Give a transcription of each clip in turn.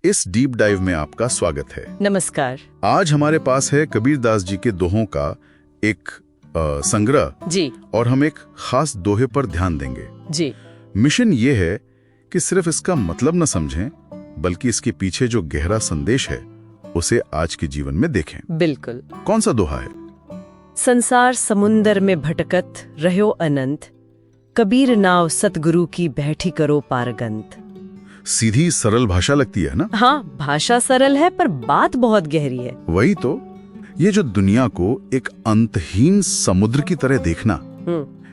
इस deep dive में आपका स्वागत है। नमस्कार। आज हमारे पास है कबीरदास जी के दोहों का एक संग्रह जी। और हम एक खास दोहे पर ध्यान देंगे। जी। मिशन ये है कि सिर्फ इसका मतलब न समझें, बल्कि इसके पीछे जो गहरा संदेश है उसे आज के जीवन में देखें। बिल्कुल। कौन सा दोहा है? संसार समुंदर में भटकत रह्यो अनंत, कबीर नाव सतगुरु की बैठी करो पारगंत। सीधी सरल भाषा लगती है ना? हाँ, भाषा सरल है पर बात बहुत गहरी है। वही तो, ये जो दुनिया को एक अंतहीन समुद्र की तरह देखना,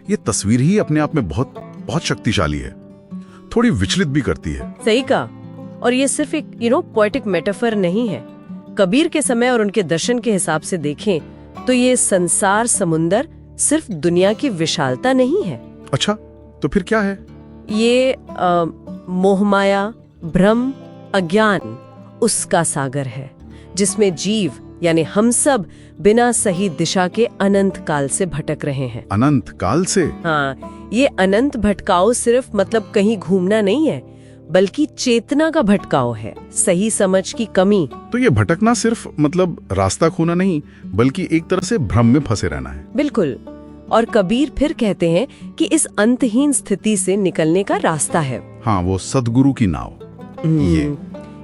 ये तस्वीर ही अपने आप में बहुत बहुत शक्तिशाली है, थोड़ी विचलित भी करती है। सही कहा। और ये सिर्फ एक पोएटिक मेटाफर नहीं है। कबीर के समय और उनके दर्शन के हिसाब से देखें तो ये संसार समुंदर सिर्फ दुनिया की विशालता नहीं है। अच्छा, तो फिर क्या है? ये मोहमाया, भ्रम, अज्ञान उसका सागर है, जिसमें जीव यानी हम सब बिना सही दिशा के अनंत काल से भटक रहे हैं। अनंत काल से? हाँ, ये अनंत भटकाव सिर्फ मतलब कहीं घूमना नहीं है, बल्कि चेतना का भटकाव है, सही समझ की कमी। तो ये भटकना सिर्फ मतलब रास्ता खोना नहीं, बल्कि एक तरह से भ्रम में फंसे रहना है। बिल्कुल। और कबीर फिर कहते हैं कि इस अंतहीन स्थिति से निकलने का रास्ता है। हाँ, वो सद्गुरु की नाव।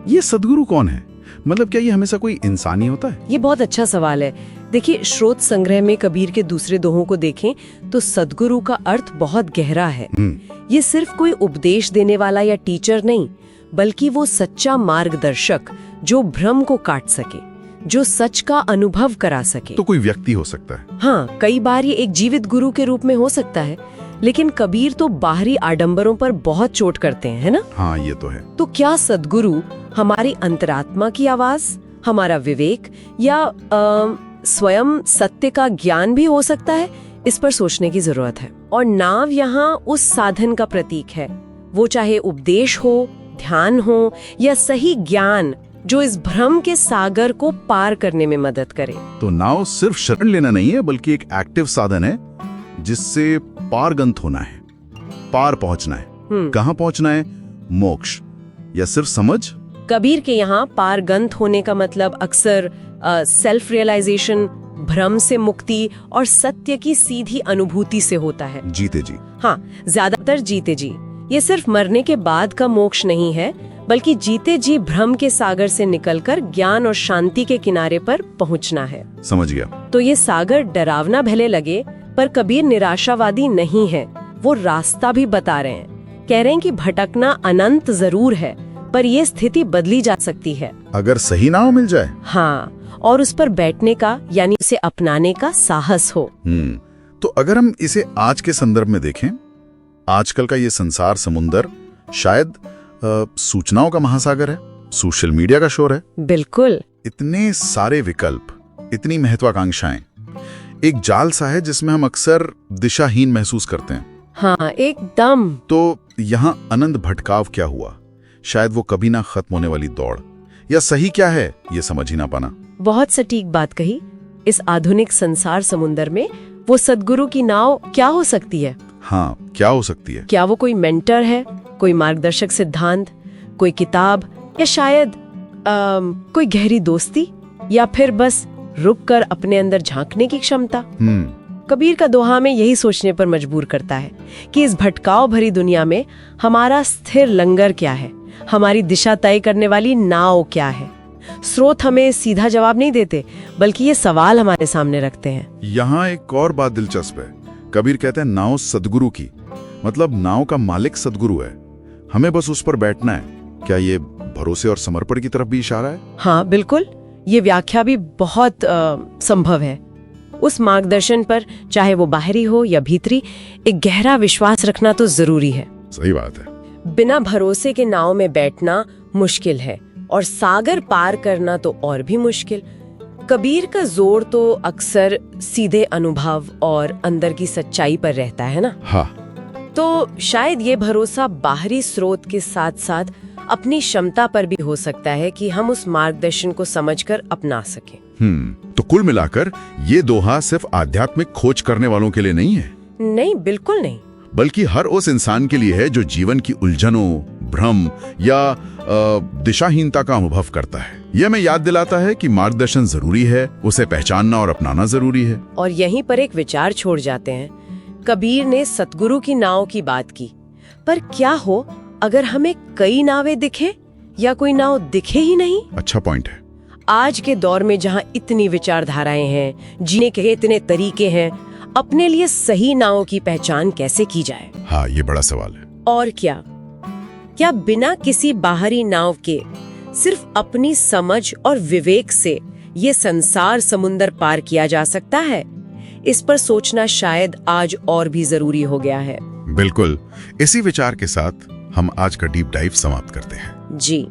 ये सद्गुरु कौन है? मतलब क्या ये हमेशा कोई इंसान ही होता है? ये बहुत अच्छा सवाल है। देखिए, स्रोत संग्रह में कबीर के दूसरे दोहों को देखें तो सद्गुरु का अर्थ बहुत गहरा है। ये सिर्फ कोई उपदेश देने वाला या टीचर नहीं, बल्कि वो सच्चा मार्गदर्शक जो भ्रम को काट सके, जो सच का अनुभव करा सके। तो कोई व्यक्ति हो सकता है? हाँ, कई बार ये एक जीवित गुरु के रूप में हो सकता है, लेकिन कबीर तो बाहरी आडंबरों पर बहुत चोट करते हैं, है ना? हाँ, ये तो है। तो क्या सद्गुरु हमारी अंतरात्मा की आवाज, हमारा विवेक या स्वयं सत्य का ज्ञान भी हो सकता है? इस पर सोचने की जरूरत है। और नाव यहाँ उस साधन का प्रतीक है, वो चाहे उपदेश हो, ध्यान हो या सही ज्ञान, जो इस भ्रम के सागर को पार करने में मदद करे। तो नाव सिर्फ शरण लेना नहीं है, बल्कि एक एक्टिव साधन है जिससे पारगंत होना है, पार पहुंचना है। कहाँ पहुंचना है? मोक्ष या सिर्फ समझ? कबीर के यहाँ पारगंत होने का मतलब अक्सर सेल्फ रियलाइजेशन, भ्रम से मुक्ति और सत्य की सीधी अनुभूति से होता है। जीते जी। हाँ, ज्यादातर जीते जी। ये सिर्फ मरने के बाद का मोक्ष नहीं है, बल्कि जीते जी भ्रम के सागर से निकलकर ज्ञान और शांति के किनारे पर पहुंचना है। समझ गया। तो ये सागर डरावना भले लगे, पर कबीर निराशावादी नहीं है। वो रास्ता भी बता रहे हैं। कह रहे हैं कि भटकना अनंत जरूर है, पर ये स्थिति बदली जा सकती है अगर सही नाव मिल जाए। हाँ, और उस पर बैठने का यानी उसे अपनाने का साहस हो। तो अगर हम इसे आज के संदर्भ में देखें, आजकल का ये संसार समुंदर शायद सूचनाओं का महासागर है, सोशल मीडिया का शोर है। बिल्कुल। इतने सारे विकल्प, इतनी महत्वाकांक्षाएं, एक जाल सा है जिसमें हम अक्सर दिशाहीन महसूस करते हैं। हाँ, एकदम। तो यहाँ अनंत भटकाव क्या हुआ? शायद वो कभी ना खत्म होने वाली दौड़, या सही क्या है ये समझ ही ना पाना। बहुत सटीक बात कही। इस आधुनिक संसार समुंदर में वो सद्गुरु की नाव क्या हो सकती है? हाँ, क्या हो सकती है? क्या वो कोई मेंटर है, कोई मार्गदर्शक सिद्धांत, कोई किताब, या शायद कोई गहरी दोस्ती, या फिर बस रुककर अपने अंदर झांकने की क्षमता? कबीर का दोहा में यही सोचने पर मजबूर करता है कि इस भटकाव भरी दुनिया में हमारा स्थिर लंगर क्या है, हमारी दिशा तय करने वाली नाव क्या है। स्रोत हमें सीधा जवाब नहीं देते, बल्कि ये सवाल हमारे सामने रखते हैं। यहाँ एक और बात दिलचस्प है। कबीर कहते हैं नाव सद्गुरु की, मतलब नाव का मालिक सद्गुरु है, हमें बस उस पर बैठना है। क्या ये भरोसे और समर्पण की तरफ भी इशारा है? हाँ, बिल्कुल। ये व्याख्या भी बहुत संभव है। उस मार्गदर्शन पर, चाहे वो बाहरी हो या भीतरी, एक गहरा विश्वास रखना तो जरूरी है। सही बात है। बिना भरोसे के नाव में बैठना मुश्किल है, और सागर पार करना तो और भी मुश्किल। कबीर का जोर तो अक्सर सीधे अनुभव और अंदर की सच्चाई पर रहता है ना। हाँ। तो शायद ये भरोसा बाहरी स्रोत के साथ साथ अपनी क्षमता पर भी हो सकता है कि हम उस मार्गदर्शन को समझकर अपना सकें। तो कुल मिलाकर ये दोहा सिर्फ आध्यात्मिक खोज करने वालों के लिए नहीं है। नहीं, बिल्कुल नहीं। बल्कि हर उस इंसान के लिए है जो जीवन की उलझनों, भ्रम या दिशाहीनता का अनुभव करता है। यह हमें याद दिलाता है कि मार्गदर्शन जरूरी है, उसे पहचानना और अपनाना जरूरी है। और यहीं पर एक विचार छोड़ जाते हैं। कबीर ने सतगुरु की नाव की बात की, पर क्या हो अगर हमें कई नावें दिखे या कोई नाव दिखे ही नहीं? अच्छा पॉइंट है। आज के दौर में जहाँ इतनी विचारधाराएं हैं, जीने के इतने तरीके हैं, अपने लिए सही नाव की पहचान कैसे की जाए? हाँ, ये बड़ा सवाल है। और क्या बिना किसी बाहरी नाव के सिर्फ अपनी समझ और विवेक से ये संसार समुंदर पार किया जा सकता है? इस पर सोचना शायद आज और भी जरूरी हो गया है। बिल्कुल। इसी विचार के साथ हम आज का डीप डाइव समाप्त करते हैं। जी।